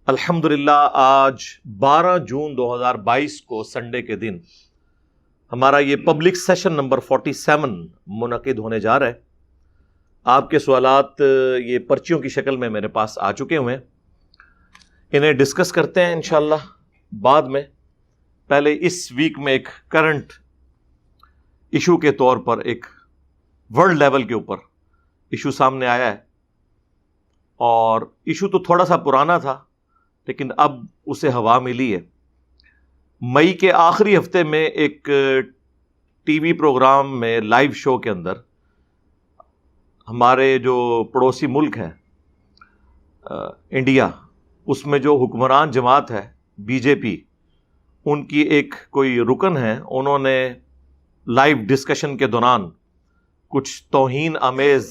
الحمدللہ آج 12 جون 2022 کو سنڈے کے دن ہمارا یہ پبلک سیشن نمبر 47 منعقد ہونے جا رہا ہے۔ آپ کے سوالات یہ پرچیوں کی شکل میں میرے پاس آ چکے ہوئے ہیں، انہیں ڈسکس کرتے ہیں انشاءاللہ بعد میں۔ پہلے اس ویک میں ایک کرنٹ ایشو کے طور پر ایک ورلڈ لیول کے اوپر ایشو سامنے آیا ہے، اور ایشو تو تھوڑا سا پرانا تھا لیکن اب اسے ہوا ملی ہے۔ مئی کے آخری ہفتے میں ایک ٹی وی پروگرام میں لائیو شو کے اندر ہمارے جو پڑوسی ملک ہے انڈیا، اس میں جو حکمران جماعت ہے بی جے پی، ان کی ایک کوئی رکن ہے، انہوں نے لائیو ڈسکشن کے دوران کچھ توہین آمیز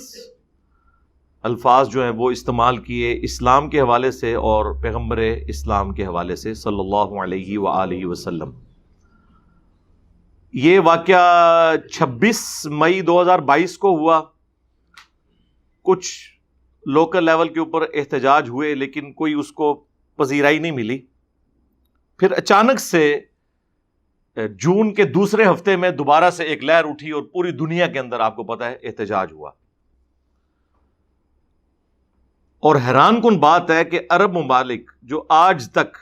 الفاظ جو ہیں وہ استعمال کیے اسلام کے حوالے سے اور پیغمبر اسلام کے حوالے سے صلی اللہ علیہ وآلہ وسلم۔ یہ واقعہ 26 مئی 2022 کو ہوا۔ کچھ لوکل لیول کے اوپر احتجاج ہوئے لیکن کوئی اس کو پذیرائی نہیں ملی۔ پھر اچانک سے جون کے دوسرے ہفتے میں دوبارہ سے ایک لہر اٹھی اور پوری دنیا کے اندر آپ کو پتہ ہے احتجاج ہوا۔ اور حیران کن بات ہے کہ عرب ممالک جو آج تک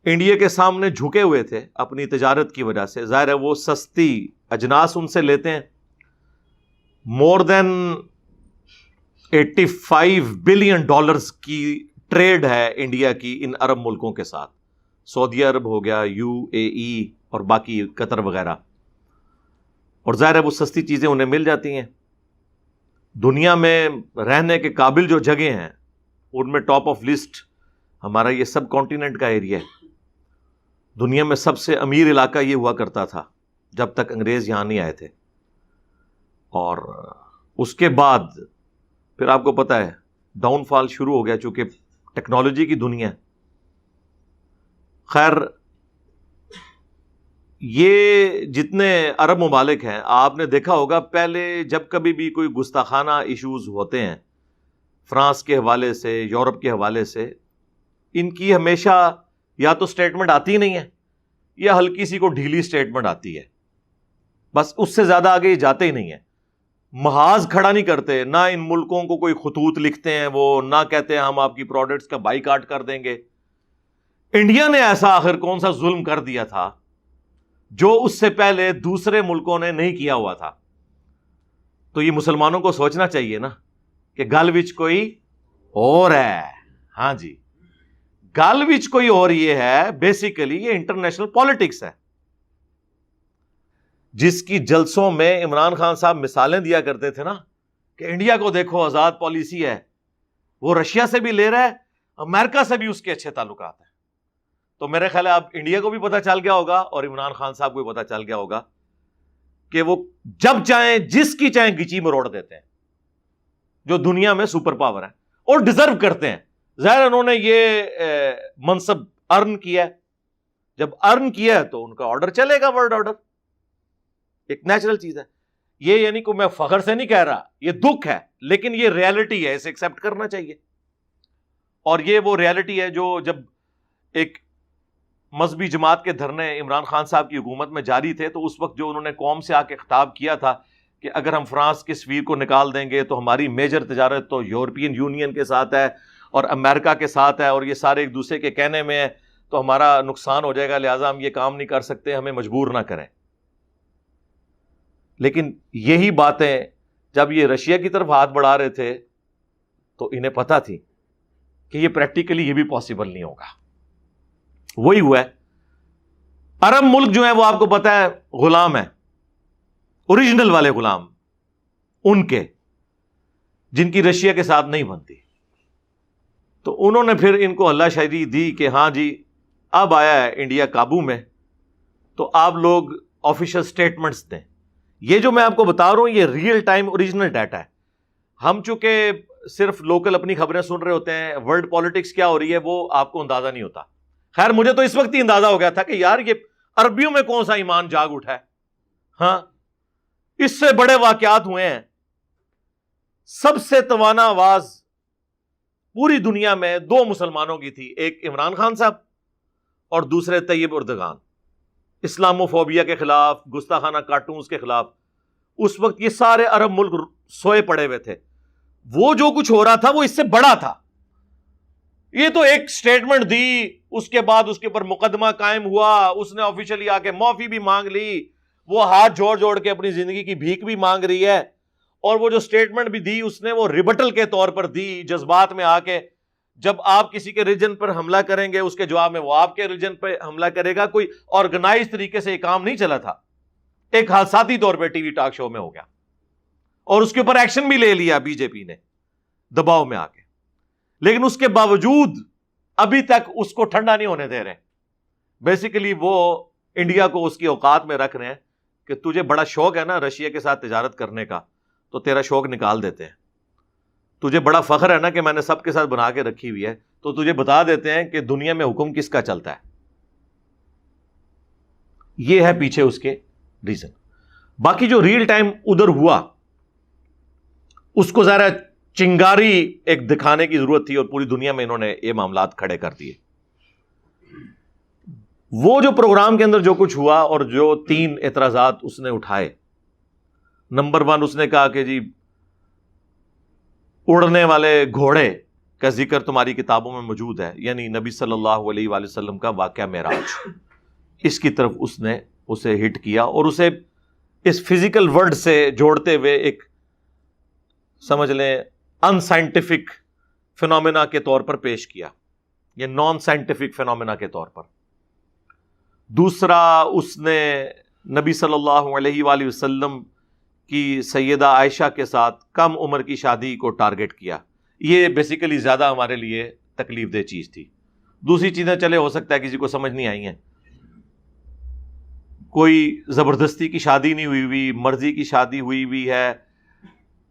انڈیا کے سامنے جھکے ہوئے تھے اپنی تجارت کی وجہ سے، ظاہر ہے وہ سستی اجناس ان سے لیتے ہیں۔ مور دین $85 بلین کی ٹریڈ ہے انڈیا کی ان عرب ملکوں کے ساتھ، سعودی عرب ہو گیا، UAE اور باقی قطر وغیرہ، اور ظاہر ہے وہ سستی چیزیں انہیں مل جاتی ہیں۔ دنیا میں رہنے کے قابل جو جگہیں ہیں ان میں ٹاپ آف لسٹ ہمارا یہ سب کانٹیننٹ کا ایریا ہے۔ دنیا میں سب سے امیر علاقہ یہ ہوا کرتا تھا جب تک انگریز یہاں نہیں آئے تھے، اور اس کے بعد پھر آپ کو پتہ ہے ڈاؤن فال شروع ہو گیا چونکہ ٹیکنالوجی کی دنیا ہے۔ خیر، یہ جتنے عرب ممالک ہیں آپ نے دیکھا ہوگا پہلے جب کبھی بھی کوئی گستاخانہ ایشوز ہوتے ہیں فرانس کے حوالے سے، یورپ کے حوالے سے، ان کی ہمیشہ یا تو سٹیٹمنٹ آتی نہیں ہے یا ہلکی سی کو ڈھیلی سٹیٹمنٹ آتی ہے، بس اس سے زیادہ آگے یہ جاتے ہی نہیں ہیں۔ محاذ کھڑا نہیں کرتے، نہ ان ملکوں کو کوئی خطوط لکھتے ہیں، وہ نہ کہتے ہیں ہم آپ کی پروڈکٹس کا بائیکاٹ کر دیں گے۔ انڈیا نے ایسا آخر کون سا ظلم کر دیا تھا جو اس سے پہلے دوسرے ملکوں نے نہیں کیا ہوا تھا؟ تو یہ مسلمانوں کو سوچنا چاہیے نا کہ گل وچ کوئی اور ہے۔ ہاں جی، گل وچ کوئی اور یہ ہے، بیسیکلی یہ انٹرنیشنل پالیٹکس ہے، جس کی جلسوں میں عمران خان صاحب مثالیں دیا کرتے تھے نا کہ انڈیا کو دیکھو آزاد پالیسی ہے، وہ رشیا سے بھی لے رہا ہے، امریکہ سے بھی اس کے اچھے تعلقات ہیں۔ تو میرے خیال ہے اب انڈیا کو بھی پتہ چل گیا ہوگا اور عمران خان صاحب کو بھی پتہ چل گیا ہوگا کہ وہ جب چاہیں جس کی چاہیں گچی مروڑ دیتے ہیں، جو دنیا میں سپر پاور ہے اور ڈیزرو کرتے ہیں۔ ظاہر انہوں نے یہ منصب ارن کیا ہے، جب ارن کیا ہے تو ان کا آرڈر چلے گا، ورلڈ آرڈر ایک نیچرل چیز ہے۔ یہ یعنی کہ میں فخر سے نہیں کہہ رہا، یہ دکھ ہے لیکن یہ ریالٹی ہے، اسے ایکسیپٹ کرنا چاہیے۔ اور یہ وہ ریالٹی ہے جو جب ایک مذہبی جماعت کے دھرنے عمران خان صاحب کی حکومت میں جاری تھے تو اس وقت جو انہوں نے قوم سے آ کے خطاب کیا تھا کہ اگر ہم فرانس کے سفیر کو نکال دیں گے تو ہماری میجر تجارت تو یورپین یونین کے ساتھ ہے اور امریکہ کے ساتھ ہے، اور یہ سارے ایک دوسرے کے کہنے میں ہیں تو ہمارا نقصان ہو جائے گا، لہٰذا ہم یہ کام نہیں کر سکتے، ہمیں مجبور نہ کریں۔ لیکن یہی باتیں جب یہ رشیا کی طرف ہاتھ بڑھا رہے تھے تو انہیں پتہ تھی کہ یہ پریکٹیکلی یہ بھی پاسبل نہیں ہوگا۔ وہی ہوا ہے۔ عرب ملک جو ہیں وہ آپ کو پتہ ہے غلام ہیں، اوریجنل والے غلام ان کے، جن کی رشیا کے ساتھ نہیں بنتی۔ تو انہوں نے پھر ان کو ہلہ شہری دی کہ ہاں جی اب آیا ہے انڈیا قابو میں، تو آپ لوگ آفیشل سٹیٹمنٹس دیں۔ یہ جو میں آپ کو بتا رہا ہوں یہ ریئل ٹائم اوریجنل ڈیٹا ہے۔ ہم چونکہ صرف لوکل اپنی خبریں سن رہے ہوتے ہیں، ورلڈ پالیٹکس کیا ہو رہی ہے وہ آپ کو اندازہ نہیں ہوتا۔ خیر مجھے تو اس وقت ہی اندازہ ہو گیا تھا کہ یار یہ عربیوں میں کون سا ایمان جاگ اٹھا ہے۔ ہاں، اس سے بڑے واقعات ہوئے ہیں۔ سب سے توانا آواز پوری دنیا میں دو مسلمانوں کی تھی، ایک عمران خان صاحب اور دوسرے طیب اردگان، اسلاموفوبیا کے خلاف، گستاخانہ کارٹونز کے خلاف. اس وقت یہ سارے عرب ملک سوئے پڑے ہوئے تھے. وہ جو کچھ ہو رہا تھا وہ اس سے بڑا تھا. یہ تو ایک سٹیٹمنٹ دی، اس کے بعد اس کے اوپر مقدمہ قائم ہوا، اس نے آفیشلی آ کے معافی بھی مانگ لی، وہ ہاتھ جوڑ جوڑ کے اپنی زندگی کی بھیک بھی مانگ رہی ہے. اور وہ جو سٹیٹمنٹ بھی دی اس نے وہ ریبٹل کے طور پر دی، جذبات میں آ کے. جب آپ کسی کے ریجن پر حملہ کریں گے اس کے جواب میں وہ آپ کے ریجن پہ حملہ کرے گا. کوئی آرگنائز طریقے سے یہ کام نہیں چلا تھا، ایک حادثاتی طور پہ ٹی وی ٹاک شو میں ہو گیا، اور اس کے اوپر ایکشن بھی لے لیا بی جے پی نے دباؤ میں آ کے. لیکن اس کے باوجود ابھی تک اس کو ٹھنڈا نہیں ہونے دے رہے. بیسیکلی وہ انڈیا کو اس کی اوقات میں رکھ رہے ہیں کہ تجھے بڑا شوق ہے نا رشیا کے ساتھ تجارت کرنے کا، تو تیرا شوق نکال دیتے ہیں. تجھے بڑا فخر ہے نا کہ میں نے سب کے ساتھ بنا کے رکھی ہوئی ہے، تو تجھے بتا دیتے ہیں کہ دنیا میں حکم کس کا چلتا ہے. یہ ہے پیچھے اس کے ریزن. باقی جو ریل ٹائم ادھر ہوا اس کو ذرا چنگاری ایک دکھانے کی ضرورت تھی، اور پوری دنیا میں انہوں نے یہ معاملات کھڑے کر دیے. وہ جو پروگرام کے اندر جو کچھ ہوا اور جو 3 اعتراضات اس نے اٹھائے، نمبر 1 اس نے کہا کہ جی اڑنے والے گھوڑے کا ذکر تمہاری کتابوں میں موجود ہے، یعنی نبی صلی اللہ علیہ وآلہ وسلم کا واقعہ معراج، اس کی طرف اس نے اسے ہٹ کیا اور اسے اس فزیکل ورلڈ سے جوڑتے ہوئے ایک سمجھ لیں ان سائنٹیفک فینومینا کے طور پر پیش کیا، یہ نان سائنٹیفک فینومینا کے طور پر. دوسرا اس نے نبی صلی اللہ علیہ وآلہ وسلم کی سیدہ عائشہ کے ساتھ کم عمر کی شادی کو ٹارگٹ کیا. یہ بیسیکلی زیادہ ہمارے لیے تکلیف دہ چیز تھی. دوسری چیزیں چلے ہو سکتا ہے کسی کو سمجھ نہیں آئی ہیں، کوئی زبردستی کی شادی نہیں ہوئی ہوئی، مرضی کی شادی ہوئی ہوئی ہے،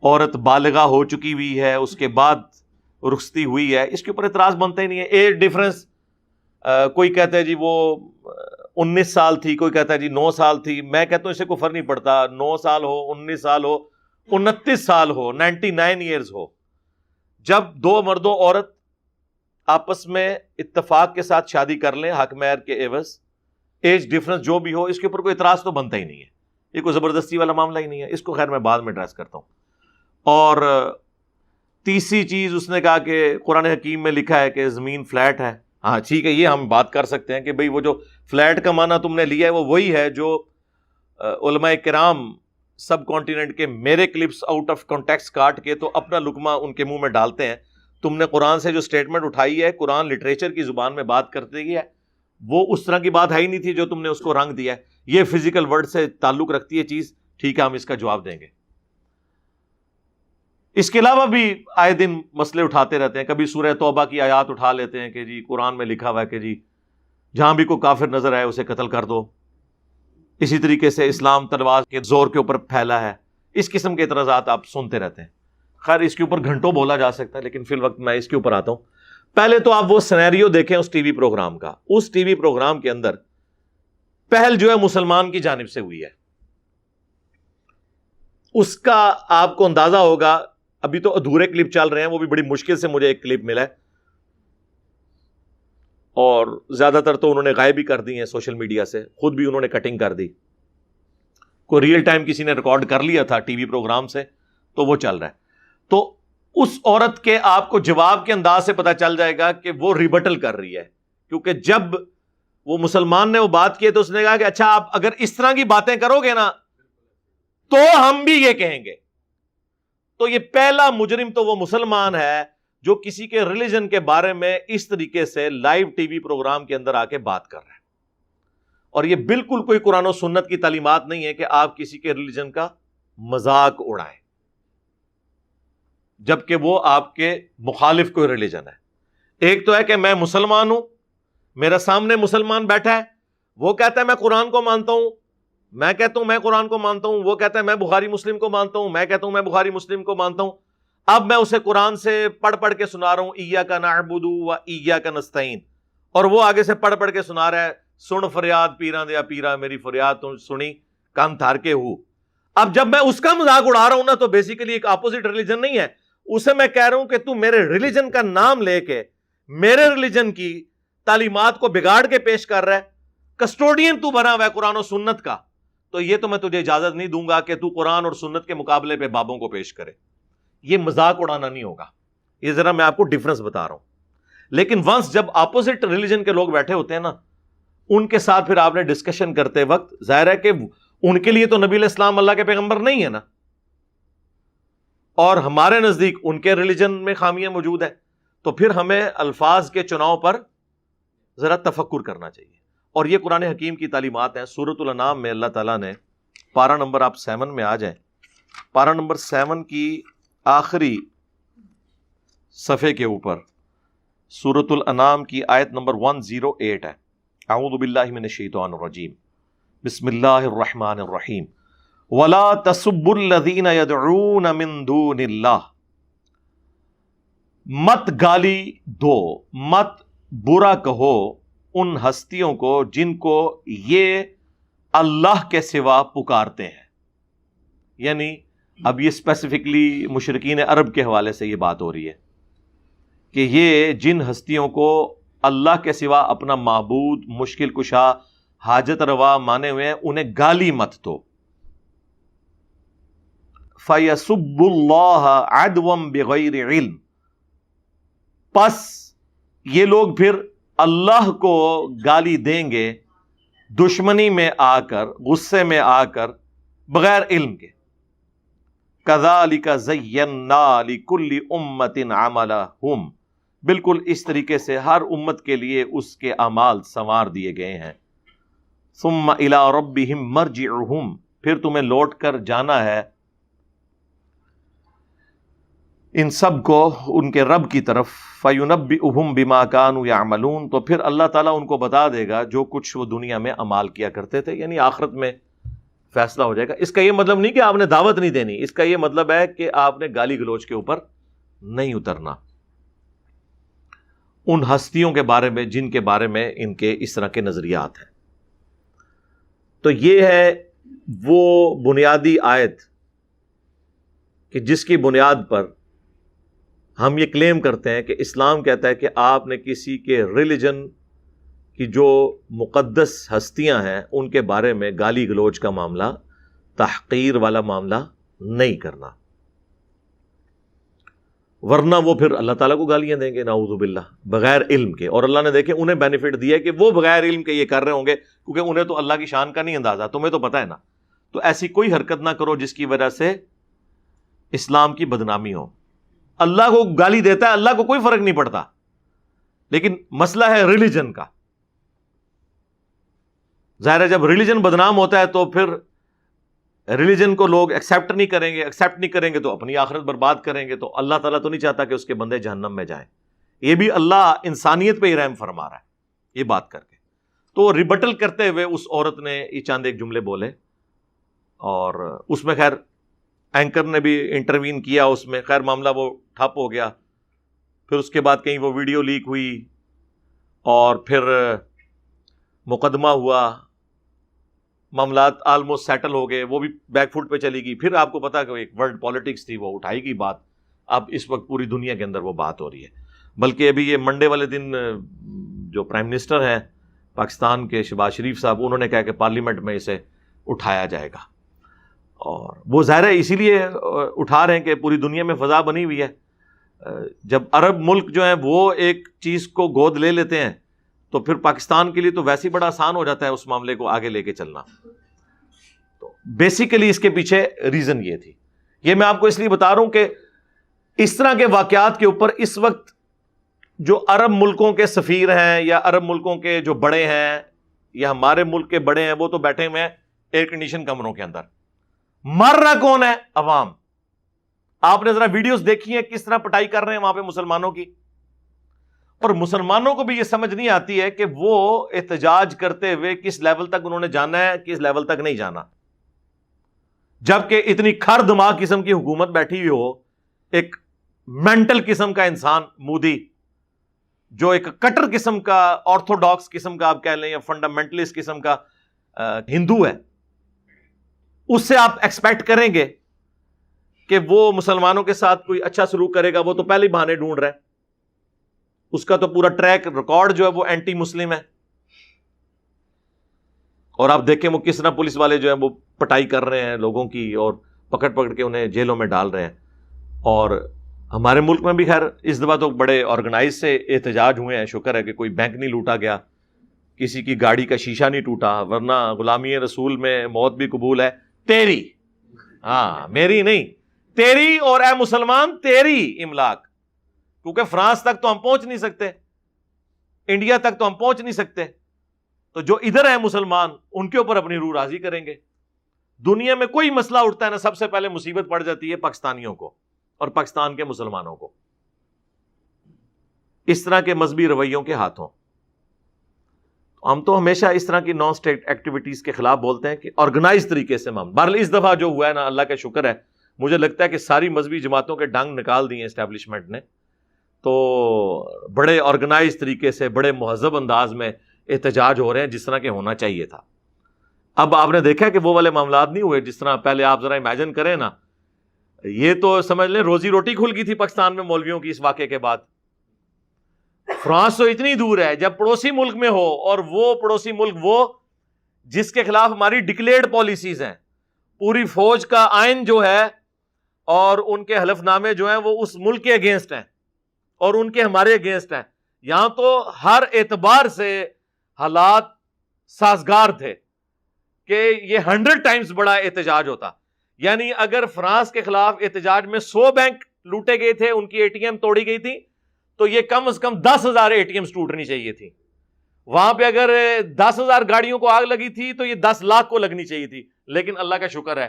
عورت بالغہ ہو چکی ہوئی ہے، اس کے بعد رخصتی ہوئی ہے، اس کے اوپر اعتراض بنتا ہی نہیں ہے. ایج ڈفرنس، کوئی کہتا ہے جی وہ 19 سال تھی، کوئی کہتا ہے جی 9 سال تھی. میں کہتا ہوں اس سے کوئی فرق نہیں پڑتا، 9 سال ہو، 19 سال ہو، 29 سال ہو، 99 ایئرز ہو. جب 2 مرد و عورت آپس میں اتفاق کے ساتھ شادی کر لیں حق مہر کے عوض، ایج ڈفرنس جو بھی ہو، اس کے اوپر کوئی اعتراض تو بنتا ہی نہیں ہے. یہ کوئی زبردستی والا معاملہ ہی نہیں ہے. اس کو خیر میں بعد میں ایڈریس کرتا ہوں. اور تیسری چیز اس نے کہا کہ قرآن حکیم میں لکھا ہے کہ زمین فلیٹ ہے. ہاں ٹھیک ہے، یہ ہم بات کر سکتے ہیں کہ بھئی وہ جو فلیٹ کا معنی تم نے لیا ہے وہ وہی ہے جو علماء کرام سب کانٹیننٹ کے میرے کلپس آؤٹ آف کانٹیکسٹ کاٹ کے تو اپنا لقمہ ان کے منہ میں ڈالتے ہیں. تم نے قرآن سے جو سٹیٹمنٹ اٹھائی ہے، قرآن لٹریچر کی زبان میں بات کرتے گی ہے، وہ اس طرح کی بات ہے ہی نہیں تھی جو تم نے اس کو رنگ دیا ہے. یہ فزیکل ورڈ سے تعلق رکھتی ہے چیز، ٹھیک ہے ہم اس کا جواب دیں گے. اس کے علاوہ بھی آئے دن مسئلے اٹھاتے رہتے ہیں. کبھی سورہ توبہ کی آیات اٹھا لیتے ہیں کہ جی قرآن میں لکھا ہوا ہے کہ جی جہاں بھی کوئی کافر نظر آئے اسے قتل کر دو. اسی طریقے سے اسلام تلوار کے زور کے اوپر پھیلا ہے. اس قسم کے اعتراضات آپ سنتے رہتے ہیں. خیر اس کے اوپر گھنٹوں بولا جا سکتا ہے، لیکن فی الوقت میں اس کے اوپر آتا ہوں. پہلے تو آپ وہ سینیریو دیکھیں اس ٹی وی پروگرام کا. اس ٹی وی پروگرام کے اندر پہل جو ہے مسلمان کی جانب سے ہوئی ہے. اس کا آپ کو اندازہ ہوگا، ابھی تو ادھورے کلپ چل رہے ہیں، وہ بھی بڑی مشکل سے مجھے ایک کلپ ملا ہے، اور زیادہ تر تو انہوں نے غائب بھی کر دی ہیں سوشل میڈیا سے، خود بھی انہوں نے کٹنگ کر دی. کوئی ریئل ٹائم کسی نے ریکارڈ کر لیا تھا ٹی وی پروگرام سے، تو وہ چل رہا ہے. تو اس عورت کے آپ کو جواب کے انداز سے پتہ چل جائے گا کہ وہ ریبٹل کر رہی ہے. کیونکہ جب وہ مسلمان نے وہ بات کی تو اس نے کہا کہ اچھا آپ اگر اس طرح کی باتیں کرو گے نا تو ہم بھی یہ کہیں گے. تو یہ پہلا مجرم تو وہ مسلمان ہے جو کسی کے ریلیجن کے بارے میں اس طریقے سے لائیو ٹی وی پروگرام کے اندر آ کے بات کر رہا ہے. اور یہ بالکل کوئی قرآن و سنت کی تعلیمات نہیں ہے کہ آپ کسی کے ریلیجن کا مذاق اڑائیں، جبکہ وہ آپ کے مخالف کوئی ریلیجن ہے. ایک تو ہے کہ میں مسلمان ہوں، میرا سامنے مسلمان بیٹھا ہے، وہ کہتا ہے میں قرآن کو مانتا ہوں، میں کہتا ہوں میں قرآن کو مانتا ہوں، وہ کہتا ہے میں بخاری مسلم کو مانتا ہوں، میں کہتا ہوں میں بخاری مسلم کو مانتا ہوں. اب میں اسے قرآن سے پڑھ کے سنا رہا ہوں ایاک نعبد و ایاک نستعین، اور وہ آگے سے پڑھ کے سنا رہا ہے سن فریاد پیراں دیا پیرا میری فریاد تو سنی کان تھار کے ہو. اب جب میں اس کا مذاق اڑا رہا ہوں نا تو بیسیکلی ایک اپوزٹ ریلیجن نہیں ہے، اسے میں کہہ رہا ہوں کہ تو میرے ریلیجن کا نام لے کے میرے ریلیجن کی تعلیمات کو بگاڑ کے پیش کر رہا ہے، کسٹوڈین تو بنا ہوا ہے قرآن و سنت کا، تو یہ تو میں تجھے اجازت نہیں دوں گا کہ تو قرآن اور سنت کے مقابلے پہ بابوں کو پیش کرے. یہ مذاق اڑانا نہیں ہوگا. یہ ذرا میں آپ کو ڈفرنس بتا رہا ہوں. لیکن ونس جب اپوزٹ ریلیجن کے لوگ بیٹھے ہوتے ہیں نا، ان کے ساتھ پھر آپ نے ڈسکشن کرتے وقت ظاہر ہے کہ ان کے لیے تو نبی علیہ السلام اللہ کے پیغمبر نہیں ہے نا، اور ہمارے نزدیک ان کے ریلیجن میں خامیاں موجود ہیں، تو پھر ہمیں الفاظ کے چناؤ پر ذرا تفکر کرنا چاہیے. اور یہ قرآن حکیم کی تعلیمات ہیں. سورۃ الانعام میں اللہ تعالیٰ نے پارہ نمبر آپ 7 میں آ جائیں، پارہ نمبر 7 کی آخری صفحے کے اوپر سورۃ الانعام کی آیت نمبر 108 ہے. اعوذ باللہ من الشیطان الرجیم، بسم اللہ الرحمن الرحیم. وَلَا تَسُبُّوا الَّذِينَ يَدْعُونَ مِن دُونِ اللَّهِ، مت گالی دو، مت برا کہو ان ہستیوں کو جن کو یہ اللہ کے سوا پکارتے ہیں. یعنی اب یہ اسپیسیفکلی مشرکین عرب کے حوالے سے یہ بات ہو رہی ہے کہ یہ جن ہستیوں کو اللہ کے سوا اپنا معبود، مشکل کشا، حاجت روا مانے ہوئے ہیں، انہیں گالی مت دو. فَيَسُبُّ اللَّهَ عَدْوًا بِغَيْرِ عِلْمٍ، پس یہ لوگ پھر اللہ کو گالی دیں گے دشمنی میں آ کر، غصے میں آ کر، بغیر علم کے. كَذَلِكَ زَيَّنَّا لِكُلِّ أُمَّةٍ عَمَلَهُمْ، بالکل اس طریقے سے ہر امت کے لیے اس کے اعمال سنوار دیے گئے ہیں. ثُمَّ إِلَىٰ رَبِّهِمْ مَرْجِعُهُمْ، پھر تمہیں لوٹ کر جانا ہے ان سب کو ان کے رب کی طرف. فَيُنَبِّئُهُمْ بِمَا كَانُوا يَعْمَلُونَ، تو پھر اللہ تعالیٰ ان کو بتا دے گا جو کچھ وہ دنیا میں اعمال کیا کرتے تھے. یعنی آخرت میں فیصلہ ہو جائے گا. اس کا یہ مطلب نہیں کہ آپ نے دعوت نہیں دینی، اس کا یہ مطلب ہے کہ آپ نے گالی گلوچ کے اوپر نہیں اترنا ان ہستیوں کے بارے میں جن کے بارے میں ان کے اس طرح کے نظریات ہیں. تو یہ ہے وہ بنیادی آیت کہ جس کی بنیاد پر ہم یہ کلیم کرتے ہیں کہ اسلام کہتا ہے کہ آپ نے کسی کے ریلیجن کی جو مقدس ہستیاں ہیں ان کے بارے میں گالی گلوچ کا معاملہ، تحقیر والا معاملہ نہیں کرنا، ورنہ وہ پھر اللہ تعالیٰ کو گالیاں دیں گے نعوذ باللہ بغیر علم کے. اور اللہ نے دیکھے انہیں بینیفٹ دیا کہ وہ بغیر علم کے یہ کر رہے ہوں گے، کیونکہ انہیں تو اللہ کی شان کا نہیں اندازہ، تمہیں تو پتہ ہے نا. تو ایسی کوئی حرکت نہ کرو جس کی وجہ سے اسلام کی بدنامی ہو. اللہ کو گالی دیتا ہے، اللہ کو کوئی فرق نہیں پڑتا، لیکن مسئلہ ہے ریلیجن کا. ظاہر ہے جب ریلیجن بدنام ہوتا ہے تو پھر ریلیجن کو لوگ ایکسیپٹ نہیں کریں گے تو اپنی آخرت برباد کریں گے. تو اللہ تعالیٰ تو نہیں چاہتا کہ اس کے بندے جہنم میں جائیں. یہ بھی اللہ انسانیت پہ ہی رحم فرما رہا ہے یہ بات کر کے. تو ریبٹل کرتے ہوئے اس عورت نے یہ چند ایک جملے بولے، اور اس میں خیر اینکر نے بھی انٹروین کیا، اس میں خیر معاملہ وہ ٹھپ ہو گیا. پھر اس کے بعد کہیں وہ ویڈیو لیک ہوئی اور پھر مقدمہ ہوا، معاملات آلموسٹ سیٹل ہو گئے، وہ بھی بیک فوٹ پہ چلی گئی. پھر آپ کو پتا کہ ایک ورلڈ پالیٹکس تھی، وہ اٹھائی گئی بات. اب اس وقت پوری دنیا کے اندر وہ بات ہو رہی ہے. بلکہ ابھی یہ منڈے والے دن جو پرائم منسٹر ہیں پاکستان کے شہباز شریف صاحب، انہوں نے کہا کہ پارلیمنٹ میں اسے اٹھایا جائے گا. اور وہ ظاہر ہے اسی لیے اٹھا رہے ہیں کہ پوری دنیا میں فضا بنی ہوئی ہے. جب عرب ملک جو ہیں وہ ایک چیز کو گود لے لیتے ہیں تو پھر پاکستان کے لیے تو ویسے ہی بڑا آسان ہو جاتا ہے اس معاملے کو آگے لے کے چلنا. تو بیسیکلی اس کے پیچھے ریزن یہ تھی. یہ میں آپ کو اس لیے بتا رہا ہوں کہ اس طرح کے واقعات کے اوپر اس وقت جو عرب ملکوں کے سفیر ہیں یا عرب ملکوں کے جو بڑے ہیں یا ہمارے ملک کے بڑے ہیں، وہ تو بیٹھے ہوئے ہیں ایئر کنڈیشن کمروں کے اندر. مر رہا کون ہے؟ عوام. آپ نے ذرا ویڈیوز دیکھی ہیں کس طرح پٹائی کر رہے ہیں وہاں پہ مسلمانوں کی. اور مسلمانوں کو بھی یہ سمجھ نہیں آتی ہے کہ وہ احتجاج کرتے ہوئے کس لیول تک انہوں نے جانا ہے، کس لیول تک نہیں جانا. جبکہ اتنی کھر دماغ قسم کی حکومت بیٹھی ہوئی ہو، ایک مینٹل قسم کا انسان مودی جو ایک کٹر قسم کا، آرتھوڈاکس قسم کا آپ کہہ لیں یا فنڈامنٹلسٹ قسم کا ہندو ہے، اس سے آپ ایکسپیکٹ کریں گے کہ وہ مسلمانوں کے ساتھ کوئی اچھا سلوک کرے گا، وہ تو پہلے ہی بہانے ڈھونڈ رہا ہے، اس کا تو پورا ٹریک ریکارڈ جو ہے وہ اینٹی مسلم ہے. اور آپ دیکھیں وہ کس طرح پولیس والے جو ہیں وہ پٹائی کر رہے ہیں لوگوں کی اور پکڑ پکڑ کے انہیں جیلوں میں ڈال رہے ہیں. اور ہمارے ملک میں بھی خیر اس دفعہ تو بڑے آرگنائز سے احتجاج ہوئے ہیں، شکر ہے کہ کوئی بینک نہیں لوٹا گیا، کسی کی گاڑی کا شیشہ نہیں ٹوٹا، ورنہ غلامی رسول میں موت بھی قبول ہے تیری، ہاں میری نہیں، تیری، اور اے مسلمان تیری املاک. کیونکہ فرانس تک تو ہم پہنچ نہیں سکتے، انڈیا تک تو ہم پہنچ نہیں سکتے، تو جو ادھر ہیں مسلمان ان کے اوپر اپنی روح راضی کریں گے. دنیا میں کوئی مسئلہ اٹھتا ہے نا، سب سے پہلے مصیبت پڑ جاتی ہے پاکستانیوں کو اور پاکستان کے مسلمانوں کو، اس طرح کے مذہبی رویوں کے ہاتھوں. ہم تو ہمیشہ اس طرح کی نان اسٹیٹ ایکٹیویٹیز کے خلاف بولتے ہیں کہ آرگنائز طریقے سے بہرحال اس دفعہ جو ہوا ہے نا، اللہ کا شکر ہے، مجھے لگتا ہے کہ ساری مذہبی جماعتوں کے ڈنگ نکال دیے اسٹیبلشمنٹ نے، تو بڑے آرگنائز طریقے سے بڑے مہذب انداز میں احتجاج ہو رہے ہیں جس طرح کے ہونا چاہیے تھا. اب آپ نے دیکھا کہ وہ والے معاملات نہیں ہوئے جس طرح پہلے. آپ ذرا امیجن کریں نا، یہ تو سمجھ لیں روزی روٹی کھل گئی تھی پاکستان میں مولویوں کی اس واقعے کے بعد. فرانس تو اتنی دور ہے، جب پڑوسی ملک میں ہو، اور وہ پڑوسی ملک وہ جس کے خلاف ہماری ڈکلیئرڈ پالیسیز ہیں، پوری فوج کا آئین جو ہے اور ان کے حلف نامے جو ہیں وہ اس ملک کے اگینسٹ ہیں اور ان کے ہمارے اگینسٹ ہیں. یہاں تو ہر اعتبار سے حالات سازگار تھے کہ یہ 100 ٹائمز بڑا احتجاج ہوتا. یعنی اگر فرانس کے خلاف احتجاج میں 100 بینک لوٹے گئے تھے، ان کی اے ٹی ایم توڑی گئی تھی، تو یہ کم از کم 10,000 اے ٹی ایمز ٹوٹنی چاہیے تھی. وہاں پہ اگر 10,000 گاڑیوں کو آگ لگی تھی تو یہ 10 لاکھ کو لگنی چاہیے تھی. لیکن اللہ کا شکر ہے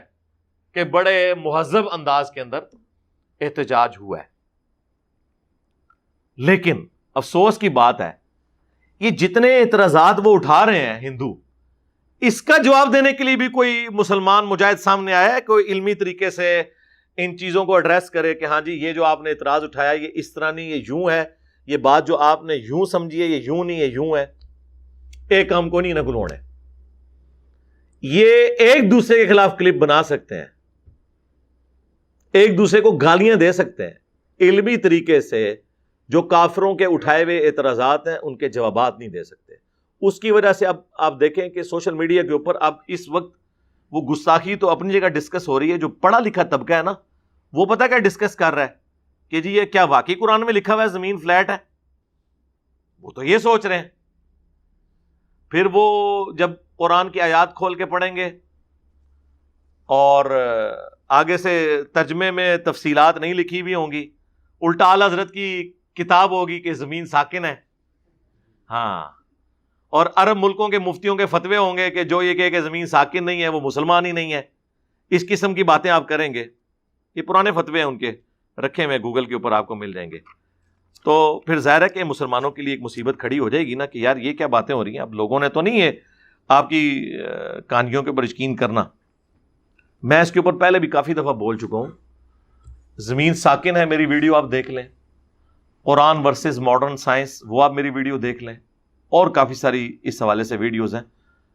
کہ بڑے مہذب انداز کے اندر احتجاج ہوا ہے. لیکن افسوس کی بات ہے، یہ جتنے اعتراضات وہ اٹھا رہے ہیں ہندو، اس کا جواب دینے کے لیے بھی کوئی مسلمان مجاہد سامنے آیا ہے، کوئی علمی طریقے سے ان چیزوں کو ایڈریس کرے کہ ہاں جی یہ جو آپ نے اعتراض اٹھایا یہ اس طرح نہیں، یہ یوں ہے، یہ بات جو آپ نے یوں سمجھی ہے یہ یوں نہیں، یہ یوں ہے. ایک کام کو نہیں نہ گلوڑے. یہ ایک دوسرے کے خلاف کلپ بنا سکتے ہیں، ایک دوسرے کو گالیاں دے سکتے ہیں، علمی طریقے سے جو کافروں کے اٹھائے ہوئے اعتراضات ہیں ان کے جوابات نہیں دے سکتے. اس کی وجہ سے اب آپ دیکھیں کہ سوشل میڈیا کے اوپر اب اس وقت وہ گستاخی تو اپنی جگہ ڈسکس ہو رہی ہے. جو پڑھا لکھا طبقہ ہے نا، وہ پتہ کیا ڈسکس کر رہا ہے کہ جی یہ کیا واقعی قرآن میں لکھا ہوا ہے زمین فلیٹ ہے؟ وہ تو یہ سوچ رہے ہیں. پھر وہ جب قرآن کی آیات کھول کے پڑھیں گے اور آگے سے ترجمے میں تفصیلات نہیں لکھی ہوئی ہوں گی، الٹا اعلیٰ حضرت کی کتاب ہوگی کہ زمین ساکن ہے. ہاں، اور عرب ملکوں کے مفتیوں کے فتوے ہوں گے کہ جو یہ کہے کہ زمین ساکن نہیں ہے وہ مسلمان ہی نہیں ہے. اس قسم کی باتیں آپ کریں گے. یہ پرانے فتوے ہیں ان کے، رکھے ہوئے گوگل کے اوپر آپ کو مل جائیں گے. تو پھر ظاہر ہے کہ مسلمانوں کے لیے ایک مصیبت کھڑی ہو جائے گی نا کہ یار یہ کیا باتیں ہو رہی ہیں. اب لوگوں نے تو نہیں ہے آپ کی کہانیوں کے اوپر یقین کرنا. میں اس کے اوپر پہلے بھی کافی دفعہ بول چکا ہوں. زمین ساکن ہے میری ویڈیو آپ دیکھ لیں، قرآن ورسز ماڈرن سائنس وہ آپ میری ویڈیو دیکھ لیں، اور کافی ساری اس حوالے سے ویڈیوز ہیں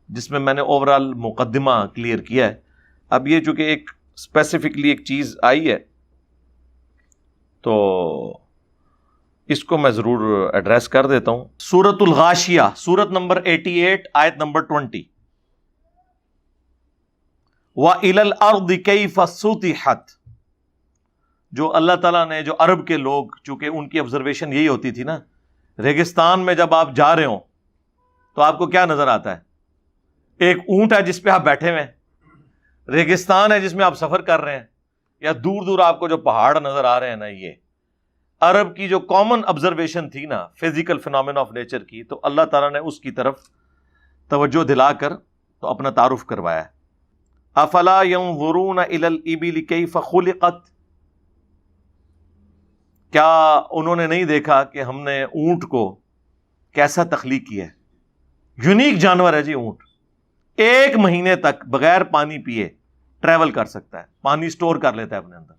جس میں نے اوورال مقدمہ کلیئر کیا ہے. اب یہ چونکہ ایک اسپیسیفکلی ایک چیز آئی ہے تو اس کو میں ضرور ایڈریس کر دیتا ہوں. سورۃ الغاشیہ، سورت نمبر 88 آیت نمبر 20. وَإِلَى الْأَرْضِ كَيْفَ سُطِحَتْ. جو اللہ تعالیٰ نے، جو عرب کے لوگ، چونکہ ان کی آبزرویشن یہی ہوتی تھی نا، ریگستان میں جب آپ جا رہے ہوں تو آپ کو کیا نظر آتا ہے؟ ایک اونٹ ہے جس پہ آپ بیٹھے ہوئے ہیں، ریگستان ہے جس میں آپ سفر کر رہے ہیں، یا دور دور آپ کو جو پہاڑ نظر آ رہے ہیں نا. یہ عرب کی جو کامن آبزرویشن تھی نا فزیکل فینومینا آف نیچر کی، تو اللہ تعالیٰ نے اس کی طرف توجہ دلا کر تو اپنا تعارف کروایا. افلا ينظرون الى الابل كيف خلقت. کیا انہوں نے نہیں دیکھا کہ ہم نے اونٹ کو کیسا تخلیق کیا ہے؟ یونیک جانور ہے جی اونٹ. 1 مہینے تک بغیر پانی پیے ٹریول کر سکتا ہے، پانی سٹور کر لیتا ہے اپنے اندر.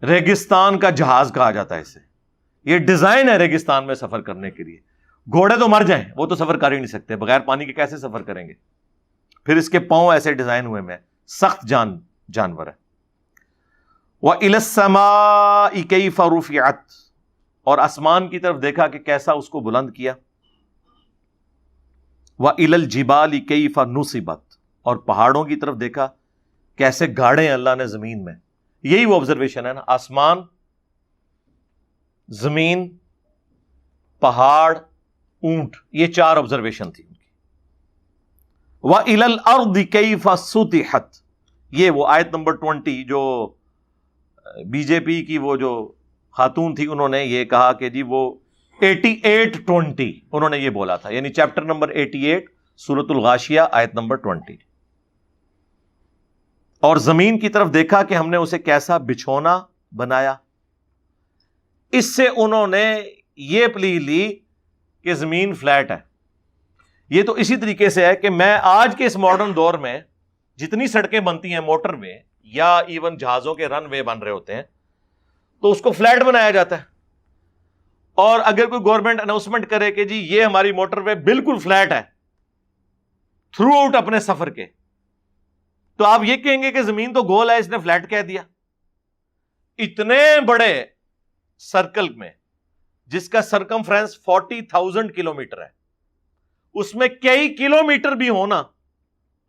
ریگستان کا جہاز کہا جاتا ہے اسے. یہ ڈیزائن ہے ریگستان میں سفر کرنے کے لیے. گھوڑے تو مر جائیں، وہ تو سفر کر ہی نہیں سکتے، بغیر پانی کے کیسے سفر کریں گے؟ پھر اس کے پاؤں ایسے ڈیزائن ہوئے میں، سخت جانور ہے. وَإِلَى السَّمَاءِ كَيْفَ رُفِعَتْ، اور آسمان کی طرف دیکھا کہ کیسا اس کو بلند کیا. وَإِلَى الْجِبَالِ كَيْفَ نُصِبَتْ، اور پہاڑوں کی طرف دیکھا کیسے گاڑے ہیں اللہ نے زمین میں. یہی وہ آبزرویشن ہے نا، آسمان، زمین، پہاڑ، اونٹ، یہ 4 آبزرویشن تھی ان کی. وَإِلَى الْأَرْضِ كَيْفَ سُطِحَتْ، یہ وہ آیت نمبر 20 جو بی جے پی کی وہ جو خاتون تھی، انہوں نے یہ کہا کہ جی وہ 88-20 انہوں نے یہ بولا تھا، یعنی چیپٹر نمبر 88 سورۃ الغاشیہ آیت نمبر 20. اور زمین کی طرف دیکھا کہ ہم نے اسے کیسا بچھونا بنایا. اس سے انہوں نے یہ پلی لی کہ زمین فلیٹ ہے. یہ تو اسی طریقے سے ہے کہ میں آج کے اس ماڈرن دور میں جتنی سڑکیں بنتی ہیں، موٹر وے یا ایون جہازوں کے رن وے بن رہے ہوتے ہیں، تو اس کو فلیٹ بنایا جاتا ہے. اور اگر کوئی گورنمنٹ اناؤنسمنٹ کرے کہ جی یہ ہماری موٹر وے بالکل فلیٹ ہے تھرو آؤٹ اپنے سفر کے، تو آپ یہ کہیں گے کہ زمین تو گول ہے، اس نے فلیٹ کہہ دیا. اتنے بڑے سرکل میں جس کا سرکمفرنس 40,000 کلومیٹر ہے، اس میں کئی کلومیٹر بھی ہونا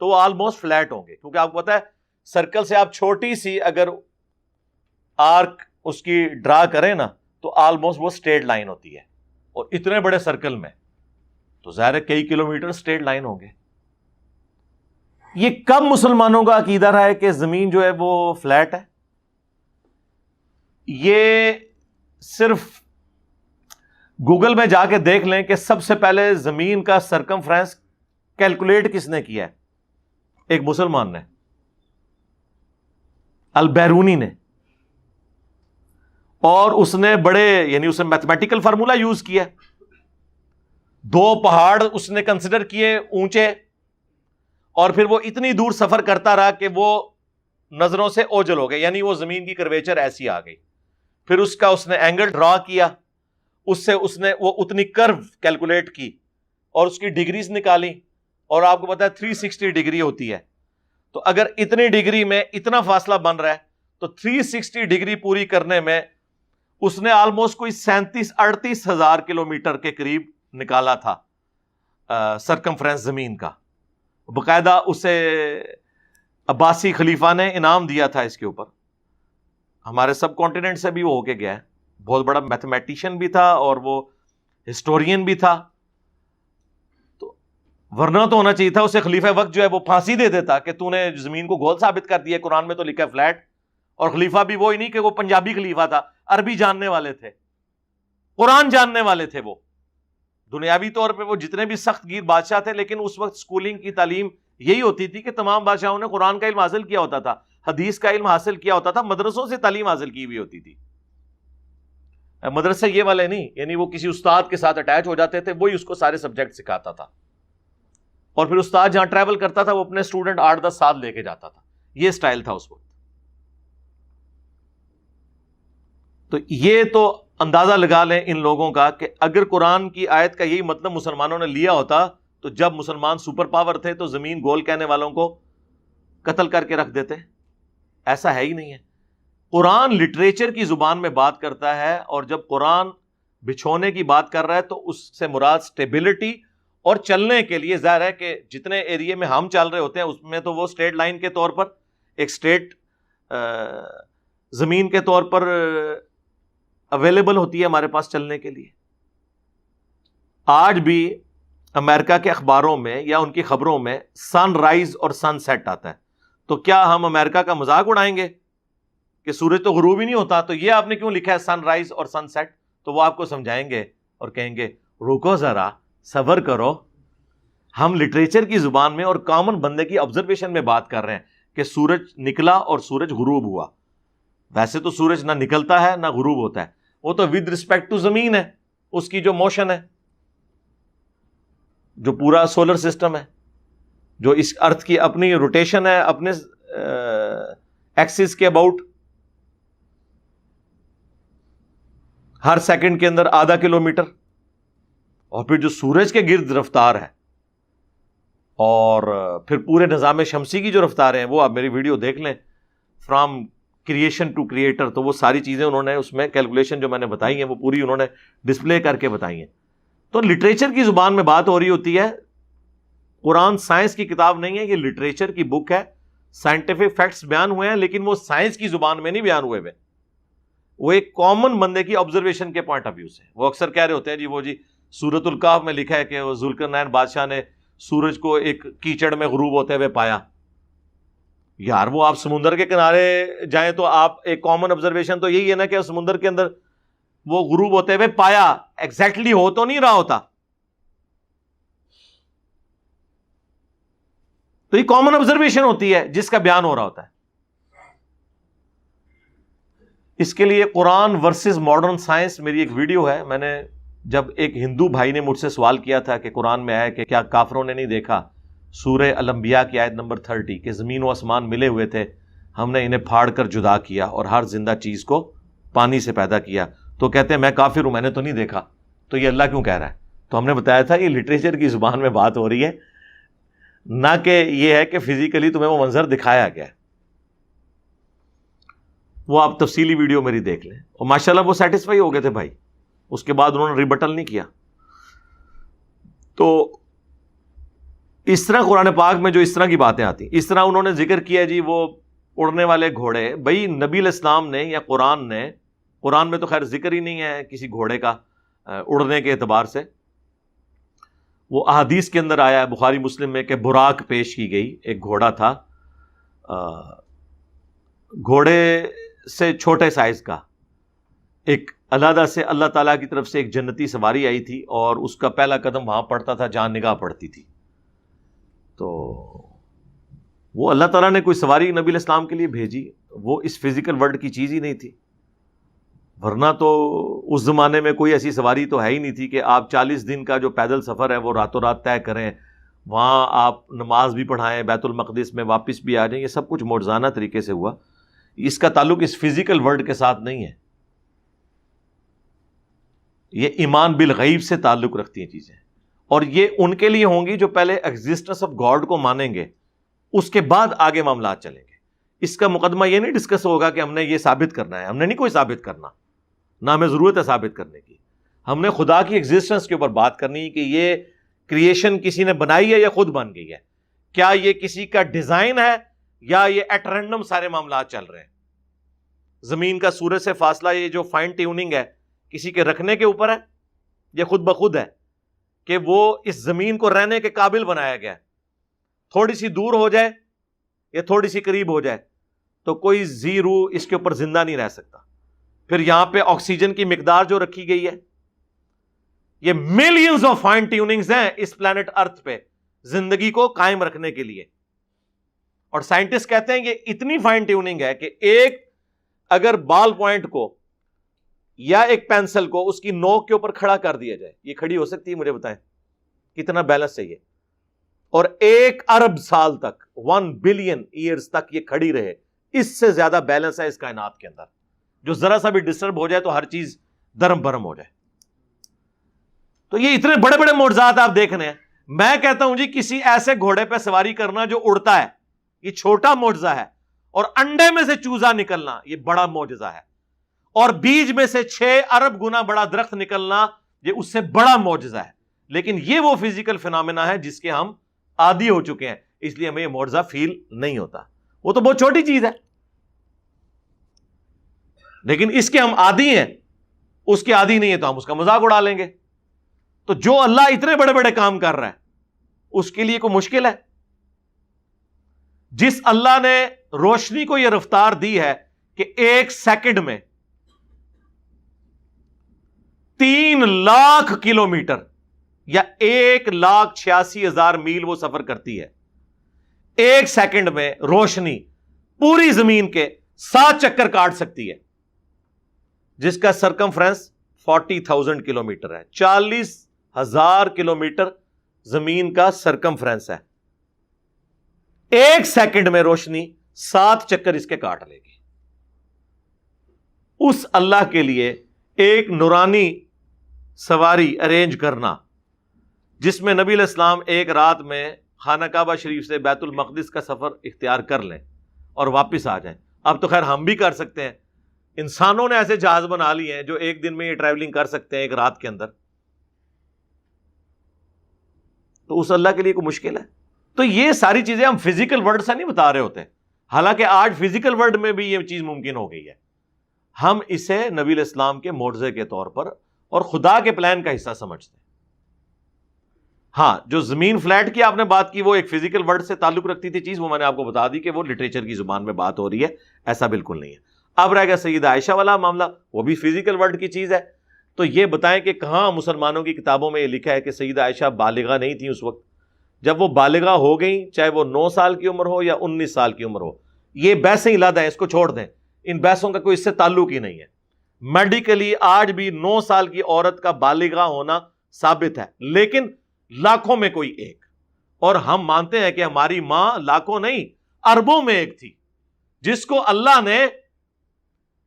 تو وہ آلموسٹ فلیٹ ہوں گے، کیونکہ آپ کو پتا ہے سرکل سے آپ چھوٹی سی اگر آرک اس کی ڈرا کریں نا تو آلموسٹ وہ اسٹریٹ لائن ہوتی ہے، اور اتنے بڑے سرکل میں تو ظاہر ہے کئی کلومیٹر اسٹریٹ لائن ہوں گے. یہ کب مسلمانوں کا عقیدہ رہا ہے کہ زمین جو ہے وہ فلیٹ ہے؟ یہ صرف گوگل میں جا کے دیکھ لیں کہ سب سے پہلے زمین کا سرکمفرنس کیلکولیٹ کس نے کیا ہے؟ ایک مسلمان نے، البیرونی نے. اور اس نے بڑے، یعنی اس نے میتھمیٹیکل فارمولا یوز کیا. 2 پہاڑ اس نے کنسیڈر کیے اونچے، اور پھر وہ اتنی دور سفر کرتا رہا کہ وہ نظروں سے اوجل ہو گئے، یعنی وہ زمین کی کرویچر ایسی آ گئی. پھر اس کا اس نے اینگل ڈرا کیا، اس سے اس نے وہ اتنی کرو کیلکولیٹ کی اور اس کی ڈگریز نکالی، اور آپ کو پتا ہے 360 ڈگری ہوتی ہے. تو اگر اتنی ڈگری میں اتنا فاصلہ بن رہا ہے تو 360 ڈگری پوری کرنے میں اس نے آلموسٹ کوئی 37-38 ہزار کلومیٹر کے قریب نکالا تھا سرکمفرنس زمین کا. باقاعدہ اسے عباسی خلیفہ نے انعام دیا تھا اس کے اوپر. ہمارے سب کانٹیننٹ سے بھی وہ ہو کے گیا ہے. بہت بڑا میتھمیٹیشین بھی تھا اور وہ ہسٹورین بھی تھا. تو ورنہ تو ہونا چاہیے تھا اسے خلیفہ وقت جو ہے وہ پھانسی دے دیتا کہ تو نے زمین کو گول ثابت کر دیا، قرآن میں تو لکھا ہے فلیٹ. اور خلیفہ بھی وہی نہیں کہ وہ پنجابی خلیفہ تھا، عربی جاننے والے تھے، قرآن جاننے والے تھے. وہ دنیاوی طور پہ وہ جتنے بھی سخت گیر بادشاہ تھے، لیکن اس وقت سکولنگ کی تعلیم یہی ہوتی تھی کہ تمام بادشاہوں نے قرآن کا علم حاصل کیا ہوتا تھا، حدیث کا علم حاصل کیا ہوتا تھا، مدرسوں سے تعلیم حاصل کی ہوئی ہوتی تھی. مدرسے یہ والے نہیں، یعنی وہ کسی استاد کے ساتھ اٹیچ ہو جاتے تھے، وہی اس کو سارے سبجیکٹ سکھاتا تھا. اور پھر استاد جہاں ٹریول کرتا تھا وہ اپنے اسٹوڈنٹ 8-10 سال لے کے جاتا تھا. یہ سٹائل تھا اس وقت. تو یہ تو اندازہ لگا لیں ان لوگوں کا کہ اگر قرآن کی آیت کا یہی مطلب مسلمانوں نے لیا ہوتا تو جب مسلمان سپر پاور تھے تو زمین گول کہنے والوں کو قتل کر کے رکھ دیتے. ایسا ہے ہی نہیں ہے. قرآن لٹریچر کی زبان میں بات کرتا ہے، اور جب قرآن بچھونے کی بات کر رہا ہے تو اس سے مراد سٹیبلٹی اور چلنے کے لیے. ظاہر ہے کہ جتنے ایریے میں ہم چل رہے ہوتے ہیں اس میں تو وہ اسٹریٹ لائن کے طور پر، ایک اسٹریٹ زمین کے طور پر اویلیبل ہوتی ہے ہمارے پاس چلنے کے لیے. آج بھی امریکہ کے اخباروں میں یا ان کی خبروں میں سن رائز اور سن سیٹ آتا ہے. تو کیا ہم امریکہ کا مذاق اڑائیں گے کہ سورج تو غروب ہی نہیں ہوتا، تو یہ آپ نے کیوں لکھا ہے سن رائز اور سن سیٹ؟ تو وہ آپ کو سمجھائیں گے اور کہیں گے رکو ذرا، صبر کرو. ہم لٹریچر کی زبان میں اور کامن بندے کی آبزرویشن میں بات کر رہے ہیں کہ سورج نکلا اور سورج غروب ہوا. ویسے تو سورج نہ نکلتا ہے نہ غروب ہوتا ہے، وہ تو ود رسپیکٹ ٹو زمین ہے، اس کی جو موشن ہے، جو پورا سولر سسٹم ہے، جو اس ارتھ کی اپنی روٹیشن ہے اپنے ایکسس کے اباؤٹ ہر سیکنڈ کے اندر آدھا کلومیٹر. اور پھر جو سورج کے گرد رفتار ہے اور پھر پورے نظام شمسی کی جو رفتاریں ہیں وہ آپ میری ویڈیو دیکھ لیں فرام کریشن ٹو کریٹر، تو وہ ساری چیزیں انہوں نے اس میں کیلکولیشن جو میں نے بتائی ہیں وہ پوری انہوں نے ڈسپلے کر کے بتائی ہیں. تو لٹریچر کی زبان میں بات ہو رہی ہوتی ہے. قرآن سائنس کی کتاب نہیں ہے، یہ لٹریچر کی بک ہے. سائنٹیفک فیکٹس بیان ہوئے ہیں لیکن وہ سائنس کی زبان میں نہیں بیان ہوئے، وہ ایک کامن بندے کی آبزرویشن کے پوائنٹ آف ویو سے. وہ اکثر کہہ رہے ہوتے ہیں جی سورۃ الکہف میں لکھا ہے کہ وہ ذوالقرنین بادشاہ نے سورج کو ایک کیچڑ میں غروب ہوتے ہوئے پایا. یار وہ آپ سمندر کے کنارے جائیں تو آپ ایک کامن آبزرویشن تو یہی ہے نا کہ سمندر کے اندر وہ غروب ہوتے ہوئے پایا، ایگزیکٹلی ہو تو نہیں رہا ہوتا. تو یہ کامن آبزرویشن ہوتی ہے جس کا بیان ہو رہا ہوتا ہے. اس کے لیے قرآن ورسز ماڈرن سائنس میری ایک ویڈیو ہے. میں نے جب ایک ہندو بھائی نے مجھ سے سوال کیا تھا کہ قرآن میں آیا کہ کیا کافروں نے نہیں دیکھا سورہ الانبیاء کی آیت نمبر 30 کہ زمین و آسمان ملے ہوئے تھے، ہم نے انہیں پھاڑ کر جدا کیا اور ہر زندہ چیز کو پانی سے پیدا کیا. تو کہتے ہیں میں کافر ہوں، میں نے تو نہیں دیکھا، تو یہ اللہ کیوں کہہ رہا ہے؟ تو ہم نے بتایا تھا یہ لٹریچر کی زبان میں بات ہو رہی ہے، نہ کہ یہ ہے کہ فزیکلی تمہیں وہ منظر دکھایا گیا. وہ آپ تفصیلی ویڈیو میری دیکھ لیں. اور ماشاءاللہ وہ سیٹسفائی ہو گئے تھے بھائی، اس کے بعد انہوں نے ریبٹل نہیں کیا. تو اس طرح قرآن پاک میں جو اس طرح کی باتیں آتی، اس طرح انہوں نے ذکر کیا جی وہ اڑنے والے گھوڑے. بھائی نبی علیہ السلام نے یا قرآن میں تو خیر ذکر ہی نہیں ہے کسی گھوڑے کا اڑنے کے اعتبار سے. وہ احادیث کے اندر آیا ہے بخاری مسلم میں کہ براق پیش کی گئی، ایک گھوڑا تھا، گھوڑے سے چھوٹے سائز کا، ایک علیحدہ سے اللہ تعالیٰ کی طرف سے ایک جنتی سواری آئی تھی اور اس کا پہلا قدم وہاں پڑتا تھا جہاں نگاہ پڑتی تھی. تو وہ اللہ تعالیٰ نے کوئی سواری نبی علیہ السلام کے لیے بھیجی، وہ اس فزیکل ورلڈ کی چیز ہی نہیں تھی. ورنہ تو اس زمانے میں کوئی ایسی سواری تو ہے ہی نہیں تھی کہ آپ 40 دن کا جو پیدل سفر ہے وہ راتوں رات طے کریں، وہاں آپ نماز بھی پڑھائیں، بیت المقدس میں واپس بھی آ جائیں. یہ سب کچھ معجزانہ طریقے سے ہوا. اس کا تعلق اس فزیکل ورلڈ کے ساتھ نہیں ہے. یہ ایمان بالغیب سے تعلق رکھتی ہیں چیزیں، اور یہ ان کے لیے ہوں گی جو پہلے ایگزسٹنس آف گاڈ کو مانیں گے، اس کے بعد آگے معاملات چلیں گے. اس کا مقدمہ یہ نہیں ڈسکس ہوگا کہ ہم نے یہ ثابت کرنا ہے. ہم نے نہیں کوئی ثابت کرنا، نہ ہمیں ضرورت ہے ثابت کرنے کی. ہم نے خدا کی ایگزسٹنس کے اوپر بات کرنی کہ یہ کریشن کسی نے بنائی ہے یا خود بن گئی ہے، کیا یہ کسی کا ڈیزائن ہے یا یہ ایٹ رینڈم سارے معاملات چل رہے ہیں. زمین کا سورج سے فاصلہ، یہ جو فائن ٹیوننگ ہے کسی کے رکھنے کے اوپر ہے، یہ خود بخود ہے کہ وہ اس زمین کو رہنے کے قابل بنایا گیا. تھوڑی سی دور ہو جائے یا تھوڑی سی قریب ہو جائے تو کوئی زی روح اس کے اوپر زندہ نہیں رہ سکتا. پھر یہاں پہ آکسیجن کی مقدار جو رکھی گئی ہے، یہ ملینز آف فائن ٹیوننگز ہیں اس پلانٹ ارتھ پہ زندگی کو قائم رکھنے کے لیے. اور سائنٹسٹ کہتے ہیں کہ اتنی فائن ٹیوننگ ہے کہ ایک اگر بال پوائنٹ کو یا ایک پینسل کو اس کی نوک کے اوپر کھڑا کر دیا جائے، یہ کھڑی ہو سکتی ہے؟ مجھے بتائیں کتنا بیلنس چاہیے. اور 1 ارب سال تک 1 بلین ایئرز تک یہ کھڑی رہے، اس سے زیادہ بیلنس ہے اس کائنات کے اندر. جو ذرا سا بھی ڈسٹرب ہو جائے تو ہر چیز درم برم ہو جائے. تو یہ اتنے بڑے بڑے معجزات آپ دیکھ رہے ہیں. میں کہتا ہوں جی کسی ایسے گھوڑے پہ سواری کرنا جو اڑتا ہے، یہ چھوٹا معجزہ ہے. اور انڈے میں سے چوزا نکلنا یہ بڑا معجزہ ہے. اور بیج میں سے 6 ارب گنا بڑا درخت نکلنا یہ اس سے بڑا معجزہ ہے. لیکن یہ وہ فزیکل فینامنا ہے جس کے ہم عادی ہو چکے ہیں، اس لیے ہمیں یہ معجزہ فیل نہیں ہوتا. وہ تو بہت چھوٹی چیز ہے لیکن اس کے ہم عادی ہیں، اس کے عادی نہیں ہے تو ہم اس کا مذاق اڑا لیں گے. تو جو اللہ اتنے بڑے بڑے کام کر رہا ہے اس کے لیے کوئی مشکل ہے؟ جس اللہ نے روشنی کو یہ رفتار دی ہے کہ 1 سیکنڈ میں 3 لاکھ کلومیٹر یا 1,86,000 میل وہ سفر کرتی ہے. 1 سیکنڈ میں روشنی پوری زمین کے 7 چکر کاٹ سکتی ہے، جس کا سرکمفرنس 40,000 کلومیٹر ہے. 40,000 کلومیٹر زمین کا سرکمفرنس ہے. 1 سیکنڈ میں روشنی 7 چکر اس کے کاٹ لے گی. اس اللہ کے لیے ایک نورانی سواری ارینج کرنا جس میں نبی علیہ السلام ایک رات میں خانہ کعبہ شریف سے بیت المقدس کا سفر اختیار کر لیں اور واپس آ جائیں، اب تو خیر ہم بھی کر سکتے ہیں، انسانوں نے ایسے جہاز بنا لیے ہیں جو ایک دن میں یہ ٹریولنگ کر سکتے ہیں ایک رات کے اندر، تو اس اللہ کے لیے کوئی مشکل ہے؟ تو یہ ساری چیزیں ہم فزیکل ورلڈ سے نہیں بتا رہے ہوتے، حالانکہ آج فزیکل ورلڈ میں بھی یہ چیز ممکن ہو گئی ہے، ہم اسے نبی علیہ السلام کے معجزے کے طور پر اور خدا کے پلان کا حصہ سمجھتے ہیں۔ ہاں، جو زمین فلیٹ کی آپ نے بات کی وہ ایک فزیکل ورلڈ سے تعلق رکھتی تھی چیز، وہ میں نے آپ کو بتا دی کہ وہ لٹریچر کی زبان میں بات ہو رہی ہے، ایسا بالکل نہیں ہے۔ اب رہ گیا سیدہ عائشہ والا معاملہ، وہ بھی فزیکل ورلڈ کی چیز ہے، تو یہ بتائیں کہ کہاں مسلمانوں کی کتابوں میں یہ لکھا ہے کہ سیدہ عائشہ بالغہ نہیں تھی اس وقت؟ جب وہ بالغہ ہو گئیں، چاہے وہ 9 سال کی عمر ہو یا 19 سال کی عمر ہو، یہ بحثیں علیحدہ ہیں، اس کو چھوڑ دیں، ان بحثوں کا کوئی اس سے تعلق ہی نہیں ہے۔ میڈیکلی آج بھی 9 سال کی عورت کا بالغہ ہونا ثابت ہے، لیکن لاکھوں میں کوئی ایک، اور ہم مانتے ہیں کہ ہماری ماں لاکھوں نہیں اربوں میں ایک تھی، جس کو اللہ نے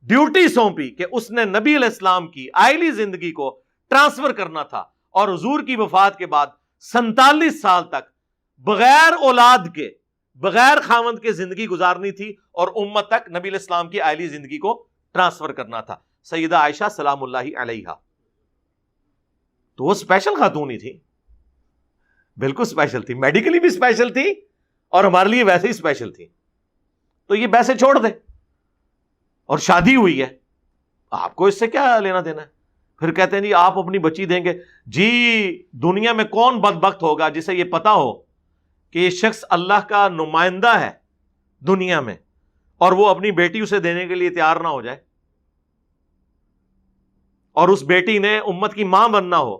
ڈیوٹی سونپی کہ اس نے نبی علیہ السلام کی آئلی زندگی کو ٹرانسفر کرنا تھا، اور حضور کی وفات کے بعد 47 سال تک بغیر اولاد کے، بغیر خاوند کے زندگی گزارنی تھی، اور امت تک نبی علیہ السلام کی آئلی زندگی کو ٹرانسفر کرنا تھا۔ سیدہ عائشہ سلام اللہ علیہا، تو وہ اسپیشل خاتون ہی تھی، بالکل اسپیشل تھی، میڈیکلی بھی اسپیشل تھی اور ہمارے لیے ویسے ہی اسپیشل تھی۔ تو یہ ویسے چھوڑ دیں، اور شادی ہوئی ہے، آپ کو اس سے کیا لینا دینا ہے؟ پھر کہتے ہیں جی آپ اپنی بچی دیں گے، جی دنیا میں کون بدبخت ہوگا جسے یہ پتا ہو کہ یہ شخص اللہ کا نمائندہ ہے دنیا میں، اور وہ اپنی بیٹی اسے دینے کے لیے تیار نہ ہو جائے، اور اس بیٹی نے امت کی ماں بننا ہو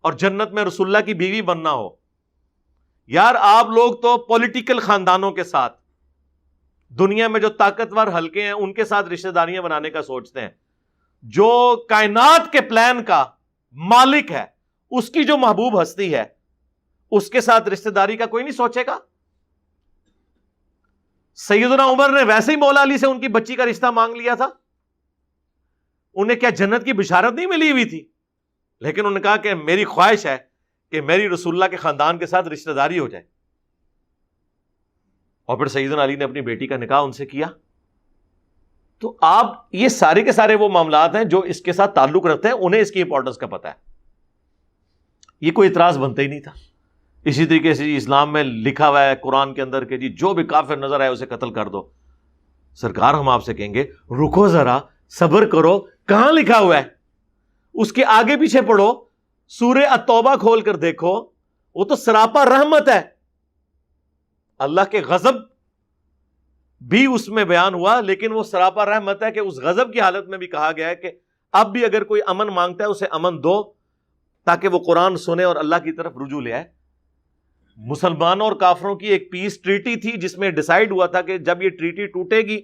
اور جنت میں رسول اللہ کی بیوی بننا ہو۔ یار آپ لوگ تو پولیٹیکل خاندانوں کے ساتھ، دنیا میں جو طاقتور حلقے ہیں ان کے ساتھ رشتہ داریاں بنانے کا سوچتے ہیں، جو کائنات کے پلان کا مالک ہے، اس کی جو محبوب ہستی ہے، اس کے ساتھ رشتہ داری کا کوئی نہیں سوچے گا۔ سیدنا عمر نے ویسے ہی مولا علی سے ان کی بچی کا رشتہ مانگ لیا تھا، انہیں کیا جنت کی بشارت نہیں ملی ہوئی تھی؟ لیکن انہوں نے کہا کہ میری خواہش ہے کہ میری رسول اللہ کے خاندان کے ساتھ رشتہ داری ہو جائے، اور پھر سیدنا علی نے اپنی بیٹی کا نکاح ان سے کیا۔ تو آپ یہ سارے کے سارے وہ معاملات ہیں جو اس کے ساتھ تعلق رکھتے ہیں، انہیں اس کی امپورٹنس کا پتہ ہے، یہ کوئی اعتراض بنتا ہی نہیں تھا۔ اسی طریقے سے اسلام میں لکھا ہوا ہے قرآن کے اندر کہ جی جو بھی کافر نظر آئے اسے قتل کر دو۔ سرکار ہم آپ سے کہیں گے رکو ذرا، صبر کرو، کہاں لکھا ہوا ہے؟ اس کے آگے پیچھے پڑھو، سورہ التوبہ کھول کر دیکھو، وہ تو سراپا رحمت ہے، اللہ کے غضب بھی اس میں بیان ہوا، لیکن وہ سراپا رحمت ہے کہ اس غضب کی حالت میں بھی کہا گیا ہے کہ اب بھی اگر کوئی امن مانگتا ہے اسے امن دو، تاکہ وہ قرآن سنے اور اللہ کی طرف رجوع لے آئے۔ مسلمانوں اور کافروں کی ایک پیس ٹریٹی تھی جس میں ڈیسائیڈ ہوا تھا کہ جب یہ ٹریٹی ٹوٹے گی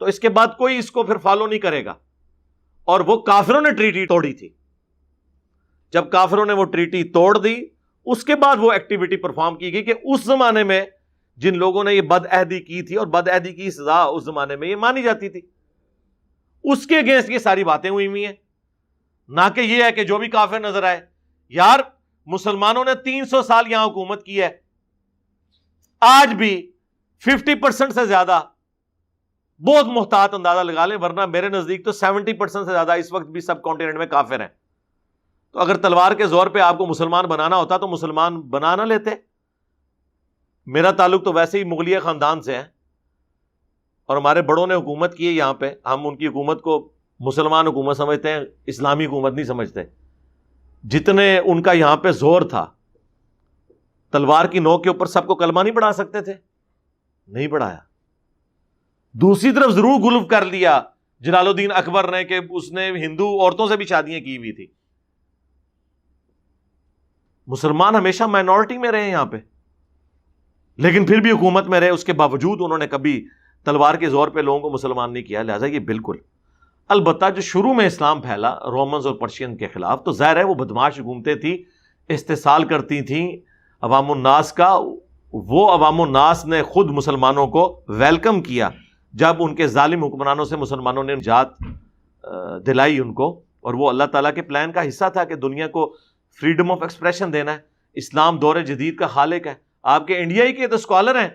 تو اس کے بعد کوئی اس کو پھر فالو نہیں کرے گا، اور وہ کافروں نے ٹریٹی توڑی تھی۔ جب کافروں نے وہ ٹریٹی توڑ دی، اس کے بعد وہ ایکٹیویٹی پرفارم کی گئی کہ اس زمانے میں جن لوگوں نے یہ بد عہدی کی تھی، اور بد عہدی کی سزا اس زمانے میں یہ مانی جاتی تھی، اس کے اگینسٹ یہ ساری باتیں ہوئی ہوئی ہیں، نہ کہ یہ ہے کہ جو بھی کافر نظر آئے۔ یار مسلمانوں نے 300 سال یہاں حکومت کی ہے، آج بھی 50% سے زیادہ، بہت محتاط اندازہ لگا لیں، ورنہ میرے نزدیک تو 70% سے زیادہ اس وقت بھی سب کانٹیننٹ میں کافر ہیں۔ تو اگر تلوار کے زور پہ آپ کو مسلمان بنانا ہوتا تو مسلمان بنا نہ لیتے۔ میرا تعلق تو ویسے ہی مغلیہ خاندان سے ہے، اور ہمارے بڑوں نے حکومت کی ہے یہاں پہ، ہم ان کی حکومت کو مسلمان حکومت سمجھتے ہیں، اسلامی حکومت نہیں سمجھتے۔ جتنے ان کا یہاں پہ زور تھا، تلوار کی نوک کے اوپر سب کو کلمہ نہیں پڑھا سکتے تھے، نہیں پڑھایا۔ دوسری طرف ضرور غلو کر لیا جلال الدین اکبر نے کہ اس نے ہندو عورتوں سے بھی شادیاں کی ہوئی تھی۔ مسلمان ہمیشہ مائنورٹی میں رہے یہاں پہ، لیکن پھر بھی حکومت میں رہے، اس کے باوجود انہوں نے کبھی تلوار کے زور پہ لوگوں کو مسلمان نہیں کیا۔ لہٰذا یہ بالکل، البتہ جو شروع میں اسلام پھیلا رومنز اور پرشین کے خلاف، تو ظاہر ہے وہ بدماش حکومتیں تھیں، استحصال کرتی تھیں عوام الناس کا۔ وہ عوام الناس نے خود مسلمانوں کو ویلکم کیا جب ان کے ظالم حکمرانوں سے مسلمانوں نے نجات دلائی ان کو، اور وہ اللہ تعالیٰ کے پلان کا حصہ تھا کہ دنیا کو فریڈم آف ایکسپریشن دینا ہے۔ اسلام دور جدید کا خالق ہے۔ آپ کے انڈیا ہی کے تو اسکالر ہیں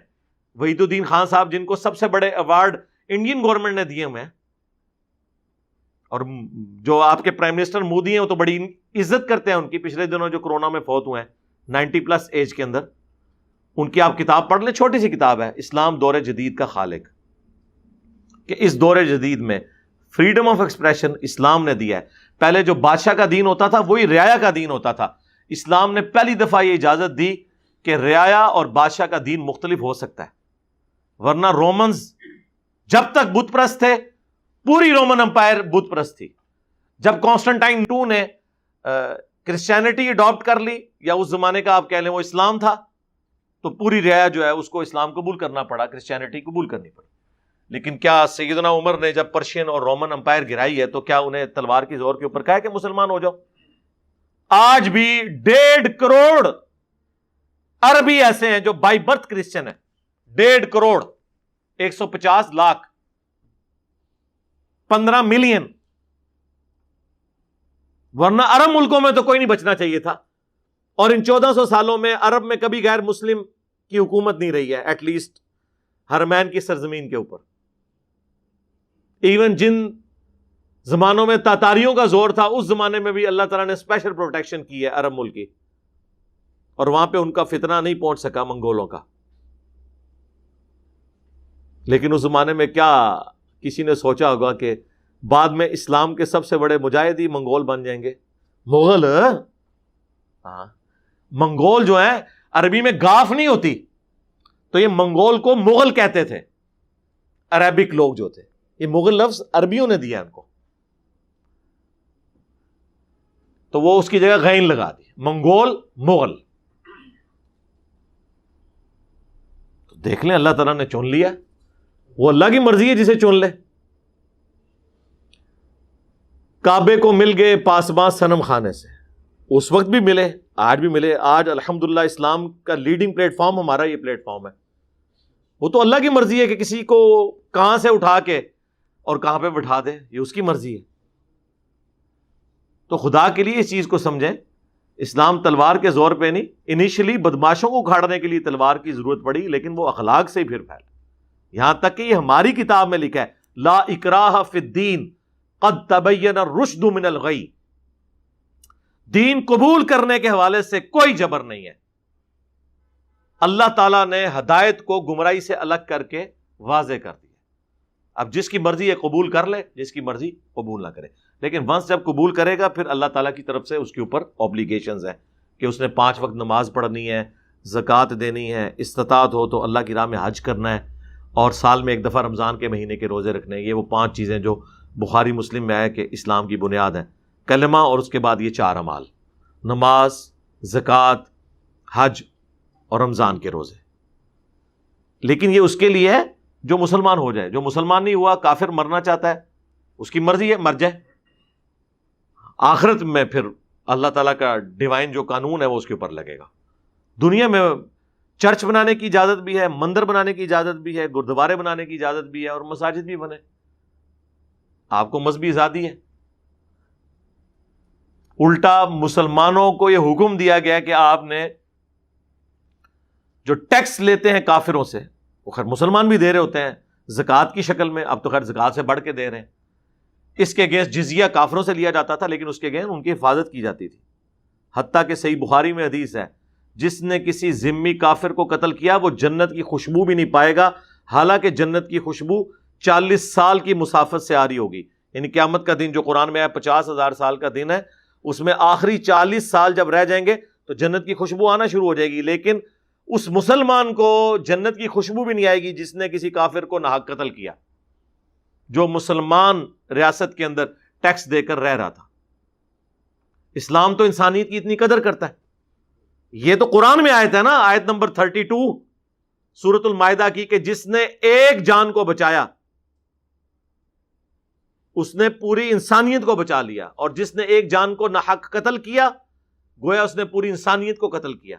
وحید الدین خان صاحب، جن کو سب سے بڑے ایوارڈ انڈین گورنمنٹ نے دیے ہوئے ہیں. اور جو آپ کے پرائم منسٹر مودی ہیں وہ تو بڑی عزت کرتے ہیں ان کی. پچھلے دنوں جو کورونا میں فوت ہوئے ہیں 90+ ایج کے اندر, ان کی آپ کتاب پڑھ لیں, چھوٹی سی کتاب ہے, اسلام دور جدید کا خالق, کہ اس دور جدید میں فریڈم آف ایکسپریشن اسلام نے دیا ہے. پہلے جو بادشاہ کا دین ہوتا تھا وہی رعایا کا دین ہوتا تھا. اسلام نے پہلی دفعہ یہ اجازت دی کہ رعایا اور بادشاہ کا دین مختلف ہو سکتا ہے, ورنہ رومنز جب تک بت پرست تھے پوری رومن امپائر بت پرست تھی. جب کانسٹنٹائن 2 نے کرسچینٹی اڈاپٹ کر لی, یا اس زمانے کا آپ کہہ لیں وہ اسلام تھا, تو پوری رعایا جو ہے اس کو اسلام قبول کرنا پڑا, کرسچینٹی قبول کرنی پڑی. لیکن کیا سیدنا عمر نے جب پرشین اور رومن امپائر گرائی ہے تو کیا انہیں تلوار کی زور کے اوپر کہا کہ مسلمان ہو جاؤ؟ آج بھی 1.5 کروڑ عربی ایسے ہیں جو بائی برتھ کرسچن ہیں. 1.5 کروڑ, 150 لاکھ, 15 ملین. ورنہ عرب ملکوں میں تو کوئی نہیں بچنا چاہیے تھا. اور ان 1400 سالوں میں عرب میں کبھی غیر مسلم کی حکومت نہیں رہی ہے, ایٹ لیسٹ حرمین کی سرزمین کے اوپر. ایون جن زمانوں میں تاتاریوں کا زور تھا اس زمانے میں بھی اللہ تعالیٰ نے اسپیشل پروٹیکشن کی ہے عرب ملک کی, اور وہاں پہ ان کا فتنہ نہیں پہنچ سکا منگولوں کا. لیکن اس زمانے میں کیا کسی نے سوچا ہوگا کہ بعد میں اسلام کے سب سے بڑے مجاہد ہی منگول بن جائیں گے؟ مغل, ہاں منگول جو ہیں, عربی میں گاف نہیں ہوتی, تو یہ منگول کو مغل کہتے تھے عربک لوگ جو تھے. یہ مغل لفظ عربیوں نے دیا ان کو, تو وہ اس کی جگہ غین لگا دی, منگول مغل. تو دیکھ لیں اللہ تعالیٰ نے چن لیا, وہ اللہ کی مرضی ہے جسے چن لے. کعبے کو مل گئے پاسباں صنم خانے سے, اس وقت بھی ملے, آج بھی ملے. آج الحمدللہ اسلام کا لیڈنگ پلیٹ فارم ہمارا یہ پلیٹ فارم ہے. وہ تو اللہ کی مرضی ہے کہ کسی کو کہاں سے اٹھا کے اور کہاں پہ بٹھا دے, یہ اس کی مرضی ہے. تو خدا کے لیے اس چیز کو سمجھیں, اسلام تلوار کے زور پہ نہیں. انیشلی بدماشوں کو اکھاڑنے کے لیے تلوار کی ضرورت پڑی, لیکن وہ اخلاق سے ہی پھر پھیلا. یہاں تک کہ یہ ہماری کتاب میں لکھا ہے, لا اکراہ فی الدین قد تبین الرشد من الغی. دین قبول کرنے کے حوالے سے کوئی جبر نہیں ہے. اللہ تعالیٰ نے ہدایت کو گمراہی سے الگ کر کے واضح کر دیا. اب جس کی مرضی ہے قبول کر لے, جس کی مرضی قبول نہ کرے. لیکن ونس جب قبول کرے گا پھر اللہ تعالیٰ کی طرف سے اس کے اوپر اوبلیگیشنز ہیں کہ اس نے 5 وقت نماز پڑھنی ہے, زکوٰۃ دینی ہے, استطاعت ہو تو اللہ کی راہ میں حج کرنا ہے, اور سال میں 1 دفعہ رمضان کے مہینے کے روزے رکھنے ہیں. یہ وہ 5 چیزیں جو بخاری مسلم میں ہے کہ اسلام کی بنیاد ہے. کلمہ اور اس کے بعد یہ 4 اعمال, نماز, زکوٰۃ, حج اور رمضان کے روزے. لیکن یہ اس کے لیے ہے جو مسلمان ہو جائے. جو مسلمان نہیں ہوا, کافر مرنا چاہتا ہے, اس کی مرضی ہے, مر جائے. آخرت میں پھر اللہ تعالیٰ کا ڈیوائن جو قانون ہے وہ اس کے اوپر لگے گا. دنیا میں چرچ بنانے کی اجازت بھی ہے, مندر بنانے کی اجازت بھی ہے, گردوارے بنانے کی اجازت بھی ہے, اور مساجد بھی بنے. آپ کو مذہبی آزادی ہے. الٹا مسلمانوں کو یہ حکم دیا گیا کہ آپ نے جو ٹیکس لیتے ہیں کافروں سے, وہ خیر مسلمان بھی دے رہے ہوتے ہیں زکوٰۃ کی شکل میں, اب تو خیر زکوٰۃ سے بڑھ کے دے رہے ہیں. اس کے اگینسٹ جزیہ کافروں سے لیا جاتا تھا, لیکن اس کے اگینسٹ ان کی حفاظت کی جاتی تھی. حتیٰ کہ صحیح بخاری میں حدیث ہے, جس نے کسی ذمی کافر کو قتل کیا وہ جنت کی خوشبو بھی نہیں پائے گا, حالانکہ جنت کی خوشبو 40 سال کی مسافت سے آ رہی ہوگی. یعنی قیامت کا دن جو قرآن میں ہے 50,000 سال کا دن ہے, اس میں آخری 40 سال جب رہ جائیں گے تو جنت کی خوشبو آنا شروع ہو جائے گی. لیکن اس مسلمان کو جنت کی خوشبو بھی نہیں آئے گی جس نے کسی کافر کو ناحق قتل کیا, جو مسلمان ریاست کے اندر ٹیکس دے کر رہ رہا تھا. اسلام تو انسانیت کی اتنی قدر کرتا ہے. یہ تو قرآن میں آیت ہے نا, آیت نمبر 32 سورۃ المائدہ کی, کہ جس نے ایک جان کو بچایا اس نے پوری انسانیت کو بچا لیا, اور جس نے ایک جان کو ناحق قتل کیا گویا اس نے پوری انسانیت کو قتل کیا.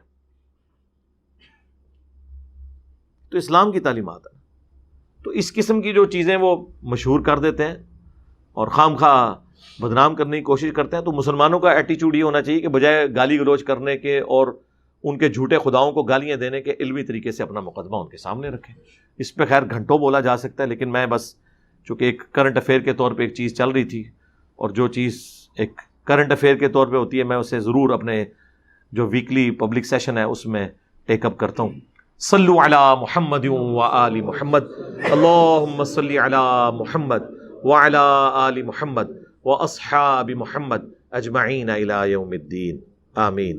تو اسلام کی تعلیمات ہے. تو اس قسم کی جو چیزیں وہ مشہور کر دیتے ہیں اور خام خواہ بدنام کرنے کی کوشش کرتے ہیں. تو مسلمانوں کا ایٹیچیوڈ یہ ہونا چاہیے کہ بجائے گالی گلوچ کرنے کے اور ان کے جھوٹے خداؤں کو گالیاں دینے کے علمی طریقے سے اپنا مقدمہ ان کے سامنے رکھیں. اس پہ خیر گھنٹوں بولا جا سکتا ہے، لیکن میں بس چونکہ ایک کرنٹ افیئر کے طور پہ ایک چیز چل رہی تھی، اور جو چیز ایک کرنٹ افیئر کے طور پہ ہوتی ہے میں اسے ضرور اپنے جو ویکلی پبلک سیشن ہے اس میں ٹیک اپ کرتا ہوں. صلو علی محمد و آل محمد، اللہم صلی علی محمد وعلی آل محمد و اصحاب محمد اجمعین الی یوم الدین، آمین.